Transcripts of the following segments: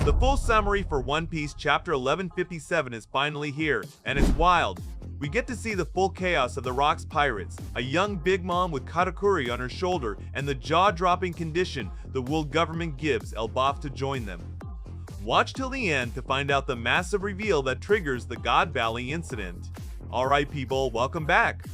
The full summary for One Piece Chapter 1157 is finally here, and it's wild. We get to see the full chaos of the Rocks Pirates, a young Big Mom with Katakuri on her shoulder, and the jaw-dropping condition the world government gives Elbaf to join them. Watch till the end to find out the massive reveal that triggers the God Valley incident. Alright people, welcome back.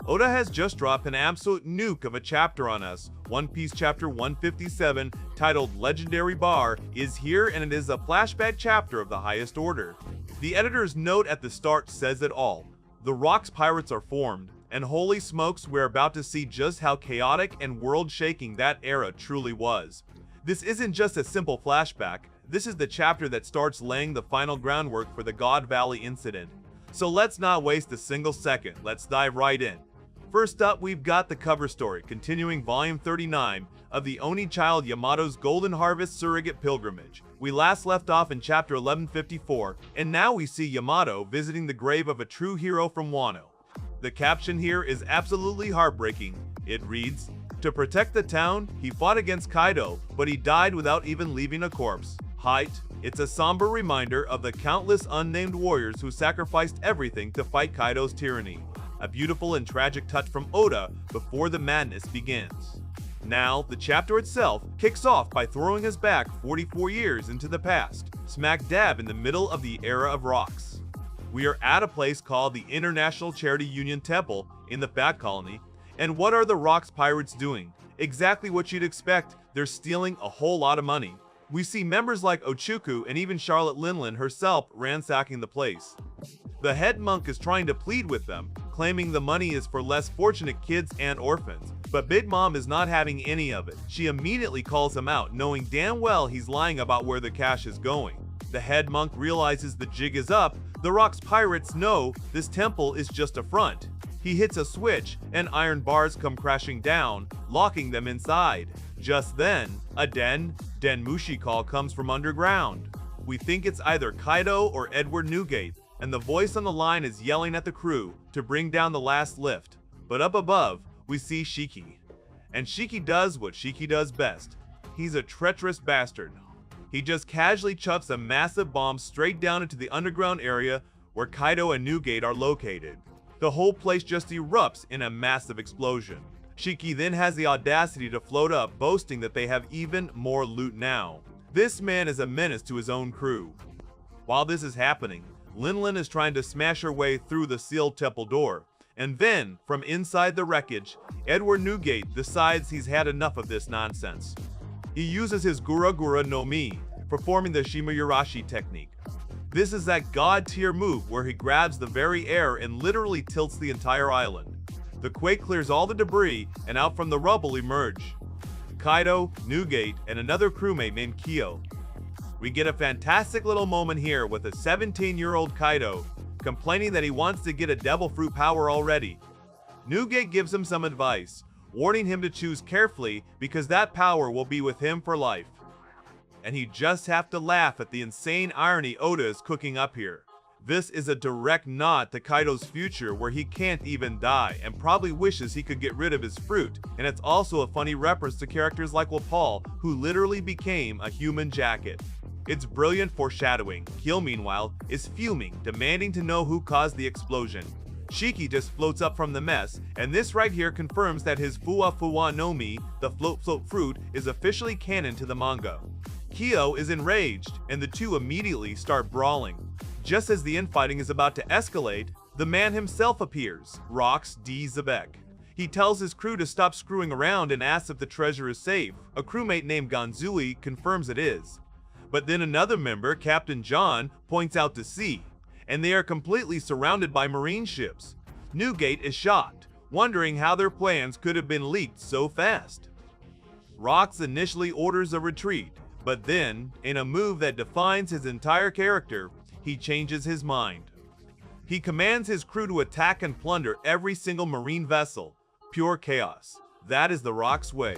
Oda has just dropped an absolute nuke of a chapter on us. One Piece Chapter 157, titled Legendary Bar, is here, and it is a flashback chapter of the highest order. The editor's note at the start says it all. The Rocks Pirates are formed, and holy smokes, we're about to see just how chaotic and world-shaking that era truly was. This isn't just a simple flashback, this is the chapter that starts laying the final groundwork for the God Valley incident. So let's not waste a single second, let's dive right in. First up, we've got the cover story, continuing volume 39 of the Oni child Yamato's Golden Harvest Surrogate Pilgrimage. We last left off in chapter 1154, and now we see Yamato visiting the grave of a true hero from Wano. The caption here is absolutely heartbreaking. It reads, "To protect the town, he fought against Kaido, but he died without even leaving a corpse. Height." It's a somber reminder of the countless unnamed warriors who sacrificed everything to fight Kaido's tyranny. A beautiful and tragic touch from Oda before the madness begins. Now, the chapter itself kicks off by throwing us back 44 years into the past, smack dab in the middle of the era of Rocks. We are at a place called the International Charity Union Temple in the Fat Colony, and what are the Rocks Pirates doing? Exactly what you'd expect, they're stealing a whole lot of money. We see members like Ochuku and even Charlotte Linlin herself ransacking the place. The head monk is trying to plead with them, claiming the money is for less fortunate kids and orphans, but Big Mom is not having any of it. She immediately calls him out, knowing damn well he's lying about where the cash is going. The head monk realizes the jig is up. The Rocks Pirates know this temple is just a front. He hits a switch, and iron bars come crashing down, locking them inside. Just then, a Denmushi call comes from underground. We think it's either Kaido or Edward Newgate, and the voice on the line is yelling at the crew to bring down the last lift. But up above, we see Shiki. And Shiki does what Shiki does best. He's a treacherous bastard. He just casually chucks a massive bomb straight down into the underground area where Kaido and Newgate are located. The whole place just erupts in a massive explosion. Shiki then has the audacity to float up, boasting that they have even more loot now. This man is a menace to his own crew. While this is happening, Linlin is trying to smash her way through the sealed temple door. And then, from inside the wreckage, Edward Newgate decides he's had enough of this nonsense. He uses his Gura Gura no Mi, performing the Shimayurashi technique. This is that god-tier move where he grabs the very air and literally tilts the entire island. The quake clears all the debris, and out from the rubble emerge Kaido, Newgate, and another crewmate named Kyo. We get a fantastic little moment here with a 17-year-old Kaido complaining that he wants to get a devil fruit power already. Newgate gives him some advice, warning him to choose carefully because that power will be with him for life. And he just have to laugh at the insane irony Oda is cooking up here. This is a direct nod to Kaido's future where he can't even die and probably wishes he could get rid of his fruit, and it's also a funny reference to characters like Wapol, who literally became a human jacket. It's brilliant foreshadowing. Kyo, meanwhile, is fuming, demanding to know who caused the explosion. Shiki just floats up from the mess, and this right here confirms that his Fuwa Fuwa no Mi, the float fruit, is officially canon to the manga. Kyo is enraged, and the two immediately start brawling. Just as the infighting is about to escalate, the man himself appears, Rocks D. Zebek. He tells his crew to stop screwing around and asks if the treasure is safe. A crewmate named Ganzui confirms it is. But then another member, Captain John, points out to sea, and they are completely surrounded by marine ships. Newgate is shocked, wondering how their plans could have been leaked so fast. Rocks initially orders a retreat, but then, in a move that defines his entire character, he changes his mind. He commands his crew to attack and plunder every single marine vessel. Pure chaos. That is the Rocks way.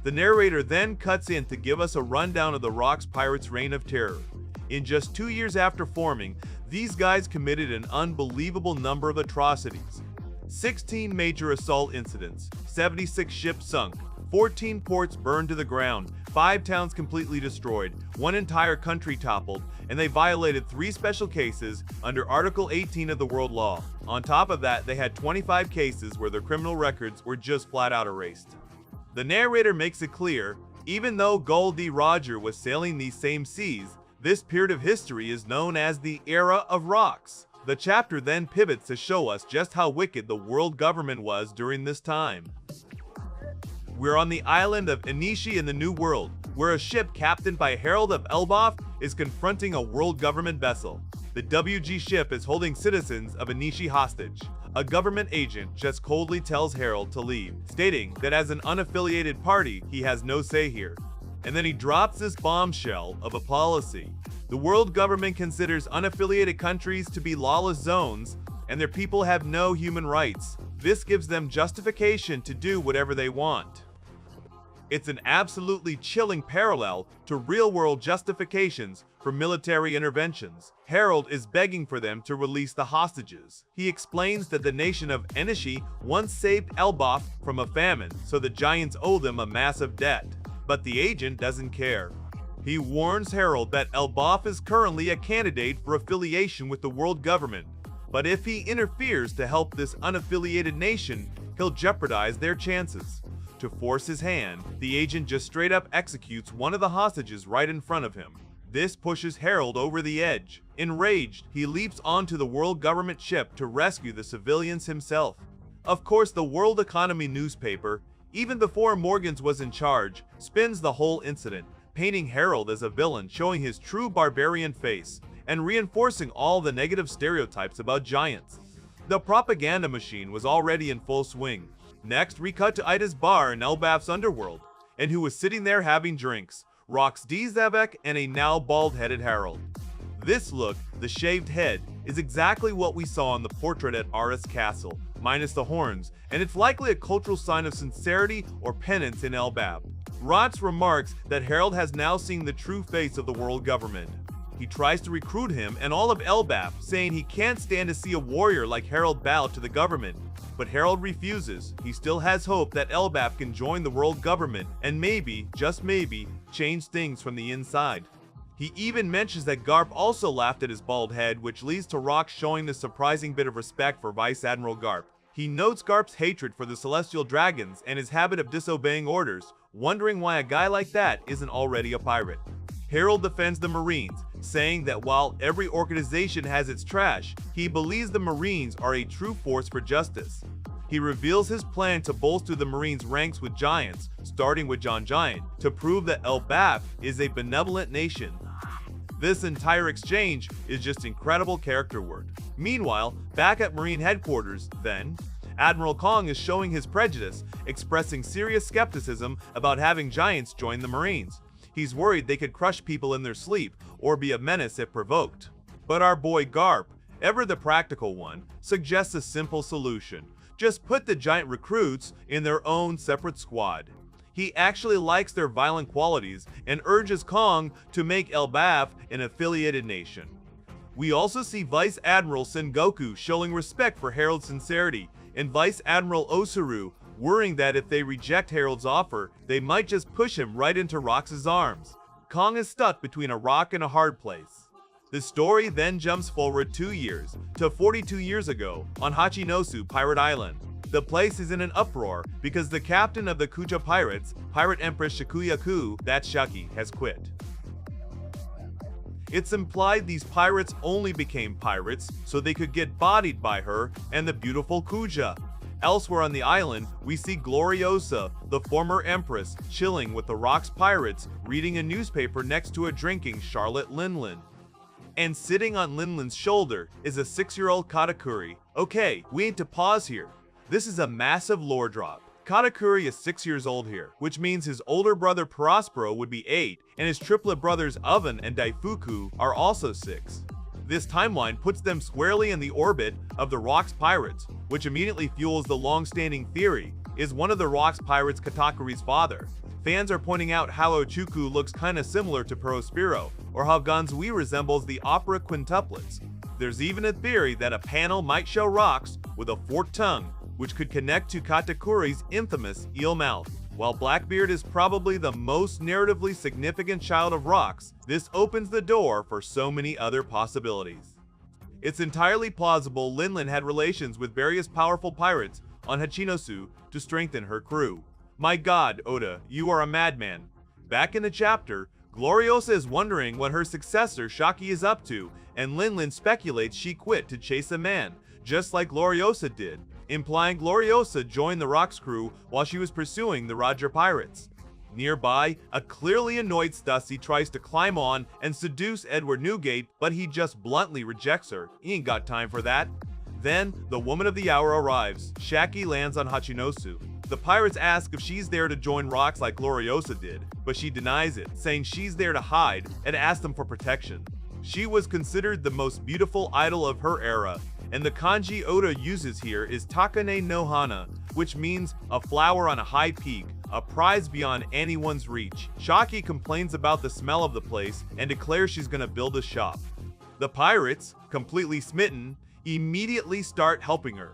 The narrator then cuts in to give us a rundown of the Rocks Pirates' reign of terror. In just 2 years after forming, these guys committed an unbelievable number of atrocities. 16 major assault incidents, 76 ships sunk, 14 ports burned to the ground, 5 towns completely destroyed, 1 entire country toppled, and they violated 3 special cases under Article 18 of the World Law. On top of that, they had 25 cases where their criminal records were just flat out erased. The narrator makes it clear, even though Gul D. Roger was sailing these same seas, this period of history is known as the Era of Rocks. The chapter then pivots to show us just how wicked the world government was during this time. We're on the island of Inishi in the New World, where a ship captained by Harold of Elbaf is confronting a world government vessel. The WG ship is holding citizens of Inishi hostage. A government agent just coldly tells Harold to leave, stating that as an unaffiliated party, he has no say here. And then he drops this bombshell of a policy. The world government considers unaffiliated countries to be lawless zones, and their people have no human rights. This gives them justification to do whatever they want. It's an absolutely chilling parallel to real-world justifications for military interventions. Harold is begging for them to release the hostages. He explains that the nation of Enishi once saved Elbaf from a famine, so the giants owe them a massive debt. But the agent doesn't care. He warns Harold that Elbaf is currently a candidate for affiliation with the world government, but if he interferes to help this unaffiliated nation, he'll jeopardize their chances. To force his hand, the agent just straight up executes one of the hostages right in front of him. This pushes Harold over the edge. Enraged, he leaps onto the world government ship to rescue the civilians himself. Of course, the World Economy newspaper, even before Morgans was in charge, spins the whole incident, painting Harold as a villain, showing his true barbarian face, and reinforcing all the negative stereotypes about giants. The propaganda machine was already in full swing. Next, we cut to Ida's bar in Elbaf's underworld, and who was sitting there having drinks, Rox D. Zavek and a now bald-headed Harold. This look, the shaved head, is exactly what we saw in the portrait at Aris Castle, minus the horns, and it's likely a cultural sign of sincerity or penance in Elbaf. Rox remarks that Harold has now seen the true face of the world government. He tries to recruit him and all of Elbaf, saying he can't stand to see a warrior like Harold bow to the government. But Harold refuses. He still has hope that Elbaf can join the world government and maybe, just maybe, change things from the inside. He even mentions that Garp also laughed at his bald head, which leads to Rox showing the surprising bit of respect for Vice Admiral Garp. He notes Garp's hatred for the Celestial Dragons and his habit of disobeying orders, wondering why a guy like that isn't already a pirate. Harold defends the Marines, saying that while every organization has its trash, he believes the Marines are a true force for justice. He reveals his plan to bolster the Marines' ranks with giants, starting with John Giant, to prove that Elbaf is a benevolent nation. This entire exchange is just incredible character work. Meanwhile, back at Marine headquarters, then, Admiral Kong is showing his prejudice, expressing serious skepticism about having giants join the Marines. He's worried they could crush people in their sleep or be a menace if provoked. But our boy Garp, ever the practical one, suggests a simple solution. Just put the giant recruits in their own separate squad. He actually likes their violent qualities and urges Kong to make Elbaf an affiliated nation. We also see Vice Admiral Sengoku showing respect for Harold's sincerity, and Vice Admiral Osaru worrying that if they reject Harold's offer, they might just push him right into Rox's arms. Kong is stuck between a rock and a hard place. The story then jumps forward 2 years, to 42 years ago, on Hachinosu Pirate Island. The place is in an uproar because the captain of the Kucha pirates, Pirate Empress Shikuyaku, that's Shaki, has quit. It's implied these pirates only became pirates so they could get bodied by her and the beautiful Kuja. Elsewhere on the island, we see Gloriosa, the former empress, chilling with the Rock's pirates, reading a newspaper next to a drinking Charlotte Linlin. And sitting on Linlin's shoulder is a 6-year-old Katakuri. Okay, we need to pause here. This is a massive lore drop. Katakuri is 6 years old here, which means his older brother Prospero would be 8, and his triplet brothers Oven and Daifuku are also 6. This timeline puts them squarely in the orbit of the Rock's pirates, which immediately fuels the long-standing theory, is one of the Rock's pirates Katakuri's father. Fans are pointing out how Ochuku looks kinda similar to Prospero, or how Ganzui resembles the opera quintuplets. There's even a theory that a panel might show Rox with a forked tongue, which could connect to Katakuri's infamous eel mouth. While Blackbeard is probably the most narratively significant child of rocks, this opens the door for so many other possibilities. It's entirely plausible Linlin had relations with various powerful pirates on Hachinosu to strengthen her crew. My god, Oda, you are a madman. Back in the chapter, Gloriosa is wondering what her successor Shaki is up to, and Linlin speculates she quit to chase a man, just like Gloriosa did, implying Gloriosa joined the Rocks crew while she was pursuing the Roger pirates. Nearby, a clearly annoyed Stussy tries to climb on and seduce Edward Newgate, but he just bluntly rejects her. He ain't got time for that. Then, the woman of the hour arrives. Shaki lands on Hachinosu. The pirates ask if she's there to join Rocks like Gloriosa did, but she denies it, saying she's there to hide and ask them for protection. She was considered the most beautiful idol of her era, and the kanji Oda uses here is Takane no Hana, which means a flower on a high peak, a prize beyond anyone's reach. Shaki complains about the smell of the place and declares she's gonna build a shop. The pirates, completely smitten, immediately start helping her.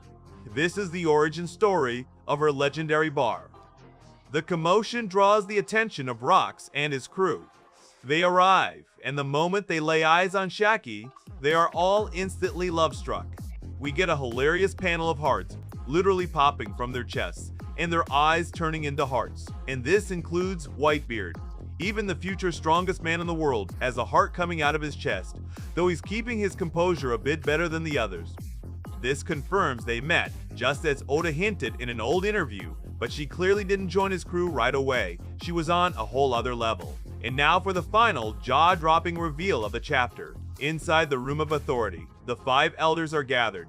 This is the origin story of her legendary bar. The commotion draws the attention of Rocks and his crew. They arrive, and the moment they lay eyes on Shaki, they are all instantly love-struck. We get a hilarious panel of hearts, literally popping from their chests, and their eyes turning into hearts. And this includes Whitebeard. Even the future strongest man in the world has a heart coming out of his chest, though he's keeping his composure a bit better than the others. This confirms they met, just as Oda hinted in an old interview, but she clearly didn't join his crew right away. She was on a whole other level. And now for the final, jaw-dropping reveal of the chapter. Inside the Room of Authority, the 5 elders are gathered.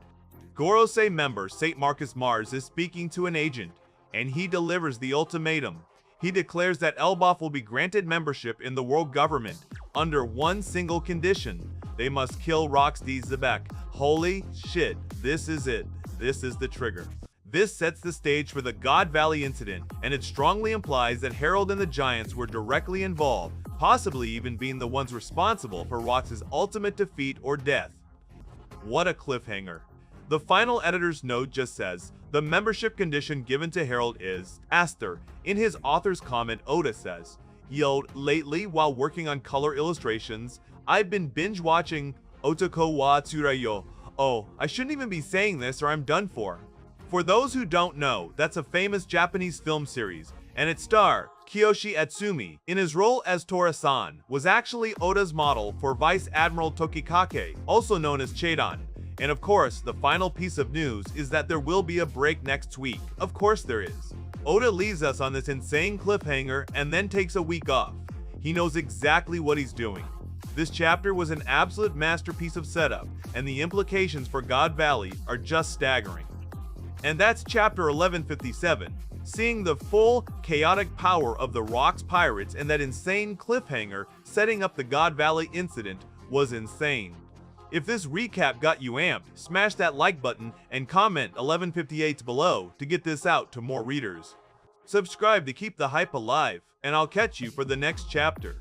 Gorosei member St. Marcus Mars is speaking to an agent, and he delivers the ultimatum. He declares that Elbaf will be granted membership in the world government under one single condition. They must kill Rocks D. Zebek. Holy shit, this is it. This is the trigger. This sets the stage for the God Valley incident, and it strongly implies that Harold and the Giants were directly involved, possibly even being the ones responsible for Rocks' ultimate defeat or death. What a cliffhanger. The final editor's note just says, the membership condition given to Harold is Aster. In his author's comment, Oda says, Yo, lately, while working on color illustrations, I've been binge watching Otoko wa Tsureyo. Oh, I shouldn't even be saying this or I'm done for. For those who don't know, that's a famous Japanese film series, and its star, Kiyoshi Atsumi, in his role as Tora-san, was actually Oda's model for Vice Admiral Tokikake, also known as Chaidan. And of course, the final piece of news is that there will be a break next week. Of course there is. Oda leaves us on this insane cliffhanger and then takes a week off. He knows exactly what he's doing. This chapter was an absolute masterpiece of setup, and the implications for God Valley are just staggering. And that's chapter 1157. Seeing the full, chaotic power of the Rocks pirates and that insane cliffhanger setting up the God Valley incident was insane. If this recap got you amped, smash that like button and comment 1158 below to get this out to more readers. Subscribe to keep the hype alive, and I'll catch you for the next chapter.